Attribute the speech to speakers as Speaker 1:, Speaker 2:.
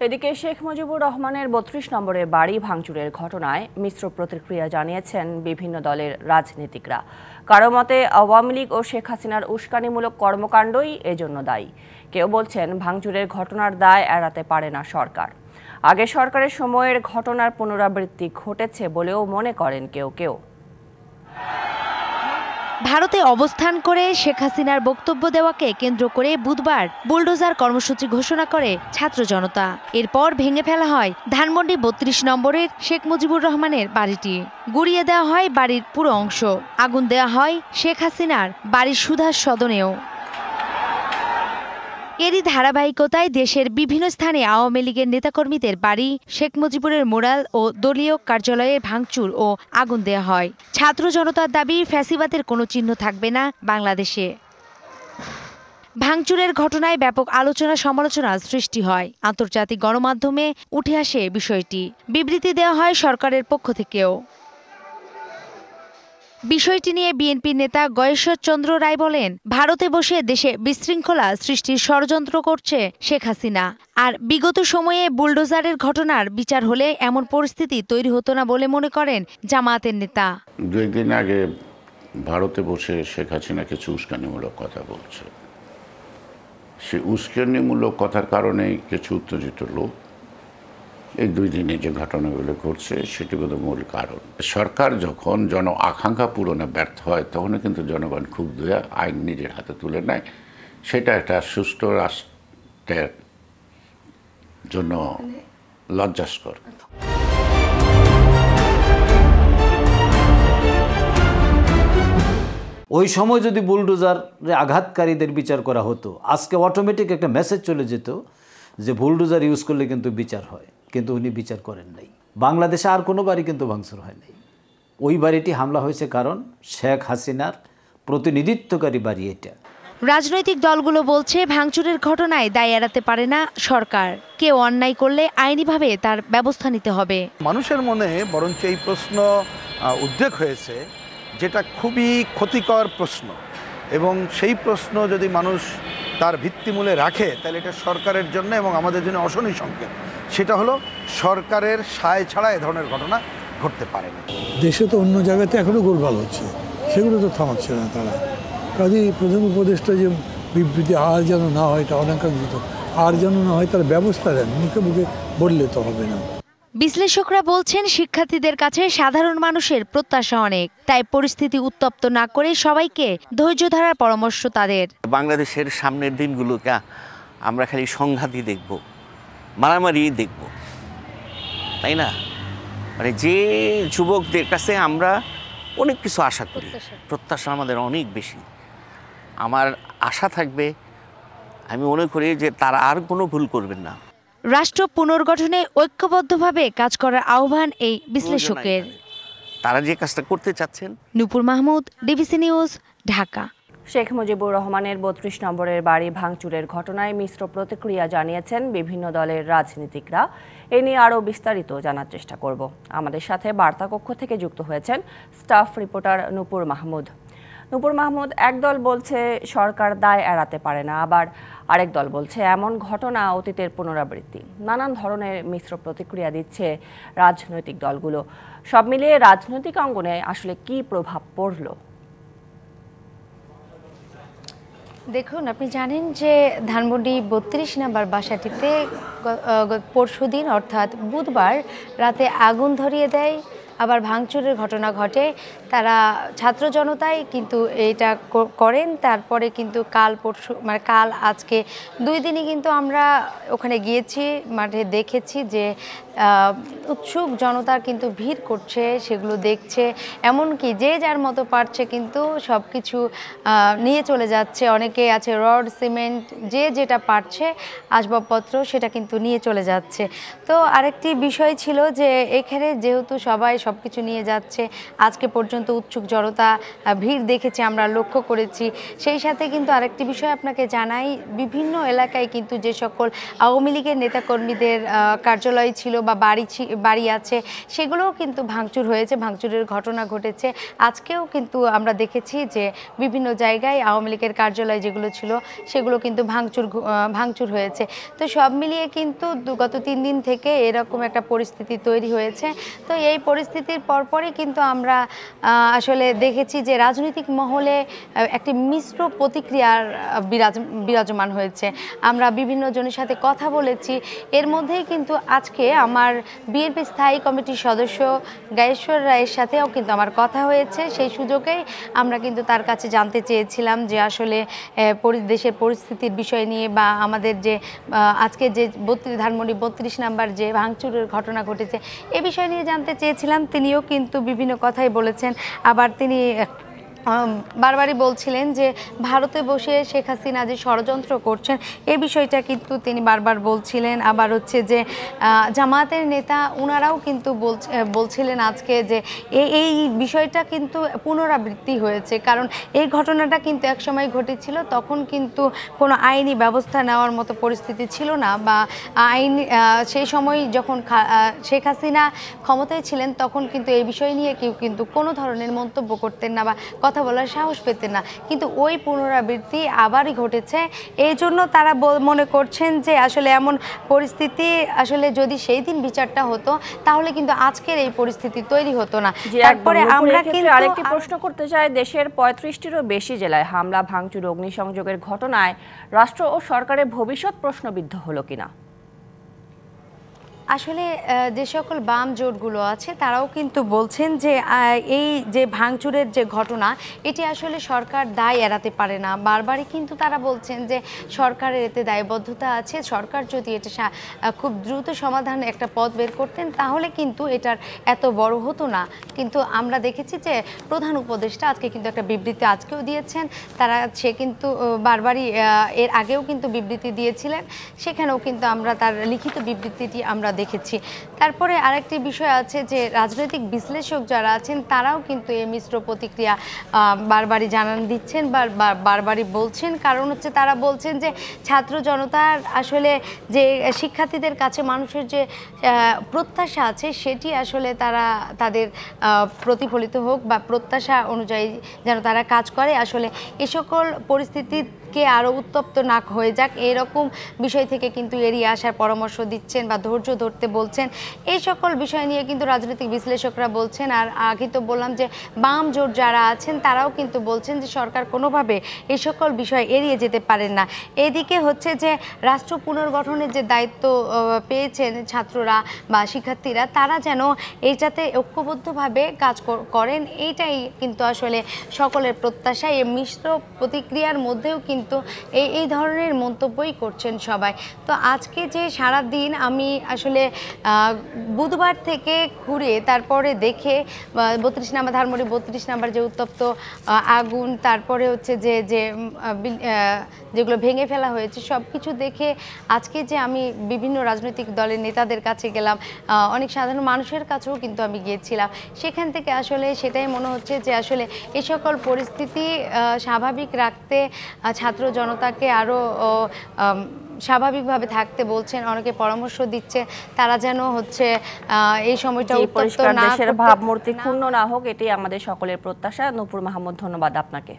Speaker 1: এদিকে শেখ মুজিবুর রহমানের ৩২ নম্বরের বাড়ি ভাঙচুরের ঘটনায় মিশ্র প্রতিক্রিয়া জানিয়েছেন বিভিন্ন দলের রাজনীতিকরা। কারো মতে আওয়ামী লীগ ও শেখ হাসিনার উস্কানিমূলক কর্মকাণ্ডই এজন্য দায়ী। কেউ বলছেন ভাঙচুরের ঘটনার দায় এড়াতে পারে না সরকার। আগে সরকারের সময়ের ঘটনার পুনরাবৃত্তি ঘটেছে বলেও মনে করেন কেউ কেউ।
Speaker 2: ভারতে অবস্থান করে শেখ হাসিনার বক্তব্য দেওয়াকে কেন্দ্র করে বুধবার বুলডোজার কর্মসূচি ঘোষণা করে ছাত্র জনতা। এরপর ভেঙে ফেলা হয় ধানমন্ডি ৩২ নম্বরের শেখ মুজিবুর রহমানের বাড়িটি। গুড়িয়ে দেওয়া হয় বাড়ির পুরো অংশ। আগুন দেওয়া হয় শেখ হাসিনার বাড়ির সুধাস সদনেও। এরই ধারাবাহিকতায় দেশের বিভিন্ন স্থানে আওয়ামী লীগের নেতাকর্মীদের বাড়ি, শেখ মুজিবুরের মোরাল ও দলীয় কার্যালয়ে ভাঙচুর ও আগুন দেওয়া হয়। ছাত্র জনতার দাবি, ফ্যাসিবাদের কোনো চিহ্ন থাকবে না বাংলাদেশে। ভাঙচুরের ঘটনায় ব্যাপক আলোচনা সমালোচনা সৃষ্টি হয়। আন্তর্জাতিক গণমাধ্যমে উঠে আসে বিষয়টি। বিবৃতি দেওয়া হয় সরকারের পক্ষ থেকেও। বিষয়টি নিয়ে বিএনপির নেতা গয়েশ্বর চন্দ্র রায় বলেন, ভারতে বসে দেশে বিশৃঙ্খলা সৃষ্টির ষড়যন্ত্র করছে শেখ হাসিনা। আর বিগত সময়ে বুলডোজারের ঘটনার বিচার হলে এমন পরিস্থিতি তৈরি হতো না বলে মনে করেন জামায়াতের নেতা।
Speaker 3: 2 দিন আগে ভারতে বসে শেখ হাসিনা কিছু উস্কানিমূলক কথা বলছে। সে উস্কানিমূলক কথার কারণেই কিছু উত্তেজিত লোক এই 2 দিনে যে ঘটনাগুলো ঘটছে সেটি বোধহয় মূল কারণ। সরকার যখন জন আকাঙ্ক্ষা পূরণে ব্যর্থ হয় তখন কিন্তু জনগণ খুব দয়া আইন নিজের হাতে তুলে নেয়। সেটা একটা সুষ্ঠু রাষ্ট্রের জন্য লজ্জাস্কর।
Speaker 4: ওই সময় যদি বুলডোজারে আঘাতকারীদের বিচার করা হতো, আজকে অটোমেটিক একটা মেসেজ চলে যেত যে বুলডোজার ইউজ করলে কিন্তু বিচার হয়, কিন্তু উনি বিচার করেন নাই। বাংলাদেশে আর কোনো বাড়ি কিন্তু ভাঙচুর হয় নাই। ওই বাড়িটি হামলা হয়েছে কারণ শেখ হাসিনার প্রতিনিধিত্বকারী বাড়ি এটা।
Speaker 2: রাজনৈতিক দলগুলো বলছে ভাঙচুরের ঘটনায় দায় এড়াতে পারে না সরকার। কেউ অন্যায় করলে আইনিভাবে তার ব্যবস্থা নিতে হবে।
Speaker 5: মানুষের মনে বরঞ্চ এই প্রশ্ন উদ্রেক হয়েছে, যেটা খুবই ক্ষতিকর প্রশ্ন, এবং সেই প্রশ্ন যদি মানুষ তার ভিত্তিমূলে রাখে তাহলে এটা সরকারের জন্য এবং আমাদের জন্য অশনি সংকেত। সেটা হলো সরকারের সায় ছাড়া এ ধরনের ঘটনা ঘটতে পারে না।
Speaker 6: দেশে তো অন্য জায়গাতে এখনও গোলমাল হচ্ছে, সেগুলো তো থামাচ্ছে না তারা। কাজেই প্রধান উপদেষ্টা যে বিবৃতি আর যেন না হয়, এটা অনাকাঙ্ক্ষিত, আর যেন না হয় তার ব্যবস্থা দেন, মুখে মুখে বললে তো হবে না।
Speaker 2: বিশ্লেষকরা বলছেন, শিক্ষার্থীদের কাছে সাধারণ মানুষের প্রত্যাশা অনেক। তাই পরিস্থিতি উত্তপ্ত না করে সবাইকে ধৈর্য ধরার পরামর্শ তাদের।
Speaker 7: বাংলাদেশের সামনের দিনগুলোকে আমরা খালি সংঘাতই দেখব, মারামারি দেখব, তাই না? মানে যে যুবকদের কাছে আমরা অনেক কিছু আশা করি, প্রত্যাশা আমাদের অনেক বেশি। আমার আশা থাকবে, আমি মনে করি যে তারা আর কোনো ভুল করবেন না।
Speaker 2: রাষ্ট্র পুনর্গঠনে ঐক্যবদ্ধভাবে কাজ করার আহ্বান এই বিশ্লেষকের।
Speaker 7: তারা যে কাজটা করতে চাচ্ছেন।
Speaker 2: নূপুর মাহমুদ, ডিবিসি নিউজ, ঢাকা।
Speaker 1: শেখ মুজিবুর রহমানের ৩২ নম্বরের বাড়ি ভাঙচুরের ঘটনায় মিশ্র প্রতিক্রিয়া জানিয়েছেন বিভিন্ন দলের রাজনীতিকরা। এ নিয়ে আরও বিস্তারিত জানার চেষ্টা করব। আমাদের সাথে বার্তা কক্ষ থেকে যুক্ত হয়েছেন স্টাফ রিপোর্টার নূপুর মাহমুদ। নূপুর মাহমুদ, একদল বলছে সরকার দায় এড়াতে পারে না, আবার আরেক দল বলছে এমন ঘটনা অতীতের পুনরাবৃত্তি। নানান ধরনের মিশ্র প্রতিক্রিয়া দিচ্ছে রাজনৈতিক দলগুলো। সব মিলিয়ে রাজনৈতিক অঙ্গনে আসলে কি প্রভাব পড়ল?
Speaker 8: দেখুন, আপনি জানেন যে ধানমন্ডি ৩২ নম্বর বাসাটিতে পরশুদিন অর্থাৎ বুধবার রাতে আগুন ধরিয়ে দেয়, আবার ভাঙচুরের ঘটনা ঘটে। তারা ছাত্র জনতাই কিন্তু এটা করেন। তারপরে কিন্তু কাল আজকে 2 দিনই কিন্তু আমরা ওখানে গিয়েছি, মাঠে দেখেছি যে উৎসুক জনতার কিন্তু ভিড় করছে, সেগুলো দেখছে। এমনকি যে যার মতো পারছে কিন্তু সব কিছু নিয়ে চলে যাচ্ছে। অনেকে আছে রড, সিমেন্ট, যে যেটা পারছে আসবাবপত্র সেটা কিন্তু নিয়ে চলে যাচ্ছে। তো আরেকটি বিষয় ছিল যে এখানে যেহেতু সবাই সব কিছু নিয়ে যাচ্ছে। আজকে পর্যন্ত উৎসুক জনতা ভিড় দেখেছি, আমরা লক্ষ্য করেছি। সেই সাথে কিন্তু আরেকটি বিষয় আপনাকে জানাই, বিভিন্ন এলাকায় কিন্তু যে সকল আওয়ামী লীগের নেতাকর্মীদের কার্যালয় ছিল বা বাড়ি আছে, সেগুলোও কিন্তু ভাঙচুর হয়েছে, ভাঙচুরের ঘটনা ঘটেছে। আজকেও কিন্তু আমরা দেখেছি যে বিভিন্ন জায়গায় আওয়ামী লীগের কার্যালয় যেগুলো ছিল সেগুলো কিন্তু ভাঙচুর হয়েছে। তো সব মিলিয়ে কিন্তু গত 3 দিন থেকে এরকম একটা পরিস্থিতি তৈরি হয়েছে। তো এই পরিস্থিতির পরপরই কিন্তু আমরা আসলে দেখেছি যে রাজনৈতিক মহলে একটি মিশ্র প্রতিক্রিয়ার বিরাজমান হয়েছে। আমরা বিভিন্ন জনের সাথে কথা বলেছি, এর মধ্যেই কিন্তু আজকে আমার বিএনপি স্থায়ী কমিটির সদস্য গায়েশ্বর রায়ের সাথেও কিন্তু আমার কথা হয়েছে। সেই সুযোগেই আমরা কিন্তু তার কাছে জানতে চেয়েছিলাম যে আসলে দেশের পরিস্থিতির বিষয় নিয়ে বা আমাদের যে আজকে যে ধানমন্ডি 32 নাম্বার যে ভাঙচুরের ঘটনা ঘটেছে এ বিষয় নিয়ে জানতে চেয়েছিলাম। তিনিও কিন্তু বিভিন্ন কথাই বলেছেন। আবার তিনি বারবারই বলছিলেন যে ভারতে বসে শেখ হাসিনা যে ষড়যন্ত্র করছেন এই বিষয়টা কিন্তু তিনি বারবার বলছিলেন। আবার হচ্ছে যে জামায়াতের নেতা ওনারাও কিন্তু বলছিলেন আজকে যে এই বিষয়টা কিন্তু পুনরাবৃত্তি হয়েছে, কারণ এই ঘটনাটা কিন্তু একসময় ঘটেছিল, তখন কিন্তু কোনো আইনি ব্যবস্থা নেওয়ার মতো পরিস্থিতি ছিল না, বা সেই সময় যখন শেখ হাসিনা ক্ষমতায় ছিলেন তখন কিন্তু এই বিষয় নিয়ে কেউ কিন্তু কোনো ধরনের মন্তব্য করতেন না বা কথা বলার সাহস পেতেন না। কিন্তু ওই পুনরাবৃত্তি আবারই ঘটেছে। এই জন্য তারা মনে করছেন যে আসলে এমন পরিস্থিতি আসলে যদি সেই দিন বিচারটা হতো তাহলে কিন্তু আজকের এই পরিস্থিতি তৈরি হতো না। তারপরে আমরা কিন্তু
Speaker 1: আরেকটি প্রশ্ন করতে চাই, দেশের 35টিরও বেশি জেলায় হামলা, ভাঙচুর, অগ্নিসংযোগের ঘটনায় রাষ্ট্র ও সরকারের ভবিষ্যৎ প্রশ্নবিদ্ধ হলো কিনা?
Speaker 8: আসলে যে সকল বাম জোটগুলো আছে তারাও কিন্তু বলছেন যে এই যে ভাঙচুরের যে ঘটনা এটি আসলে সরকার দায় এড়াতে পারে না। বারবারই কিন্তু তারা বলছেন যে সরকারের এতে দায়বদ্ধতা আছে, সরকার যদি এটা খুব দ্রুত সমাধান একটা পথ বের করতেন তাহলে কিন্তু এটার এত বড় হতো না। কিন্তু আমরা দেখেছি যে প্রধান উপদেষ্টা আজকে কিন্তু একটা বিবৃতি আজকেও দিয়েছেন। সে কিন্তু বারবারই এর আগেও কিন্তু বিবৃতি দিয়েছিলেন, সেখানেও কিন্তু আমরা তার লিখিত বিবৃতিটি আমরা দেখেছি। তারপরে আরেকটি বিষয় আছে যে রাজনৈতিক বিশ্লেষক যারা আছেন তারাও কিন্তু এই মিশ্র প্রতিক্রিয়া বারবারই জানান দিচ্ছেন বা বারবারই বলছেন। কারণ হচ্ছে তারা বলছেন যে ছাত্র জনতার আসলে যে শিক্ষার্থীদের কাছে মানুষের যে প্রত্যাশা আছে সেটি আসলে তাদের প্রতিফলিত হোক বা প্রত্যাশা অনুযায়ী যেন তারা কাজ করে। আসলে এ সকল পরিস্থিতিকে আরও উত্তপ্ত না হয়ে যাক এরকম বিষয় থেকে কিন্তু এড়িয়ে আসার পরামর্শ দিচ্ছেন বা ধৈর্য ধরতে বলছেন। এই সকল বিষয় নিয়ে কিন্তু রাজনৈতিক বিশ্লেষকরা বলছেন। আর আগে তো বললাম যে বাম জোট যারা আছেন তারাও কিন্তু বলছেন যে সরকার কোনোভাবে এই সকল বিষয় এড়িয়ে যেতে পারেন না। এদিকে হচ্ছে যে রাষ্ট্র পুনর্গঠনের যে দায়িত্ব পেয়েছেন ছাত্ররা বা শিক্ষার্থীরা, তারা যেন এইটাতে ঐক্যবদ্ধভাবে কাজ করেন, এইটাই কিন্তু আসলে সকলের প্রত্যাশা। এই মিশ্র প্রতিক্রিয়ার মধ্যেও কিন্তু এই ধরনের মন্তব্যই করছেন সবাই। তো আজকে যে সারা দিন আমি আসলে বুধবার থেকে ঘুরে তারপরে দেখে 32 নাম্বার ধানমন্ডি 32 নাম্বার যে উত্তপ্ত আগুন, তারপরে হচ্ছে যেগুলো ভেঙে ফেলা হয়েছে সব কিছু দেখে আজকে যে আমি বিভিন্ন রাজনৈতিক দলের নেতাদের কাছে গেলাম, অনেক সাধারণ মানুষের কাছেও কিন্তু আমি গিয়েছিলাম, সেখান থেকে আসলে সেটাই মনে হচ্ছে যে আসলে এই সকল পরিস্থিতি স্বাভাবিক রাখতে ছাত্র জনতাকে আরও স্বাভাবিকভাবে থাকতে বলছেন, অনেকে পরামর্শ দিচ্ছে তারা যেন হচ্ছে এই সময়টা
Speaker 1: দেশের ভাবমূর্তি ক্ষুণ্ণ না হোক, এটাই আমাদের সকলের প্রত্যাশা। নূপুর মাহমুদ, ধন্যবাদ আপনাকে।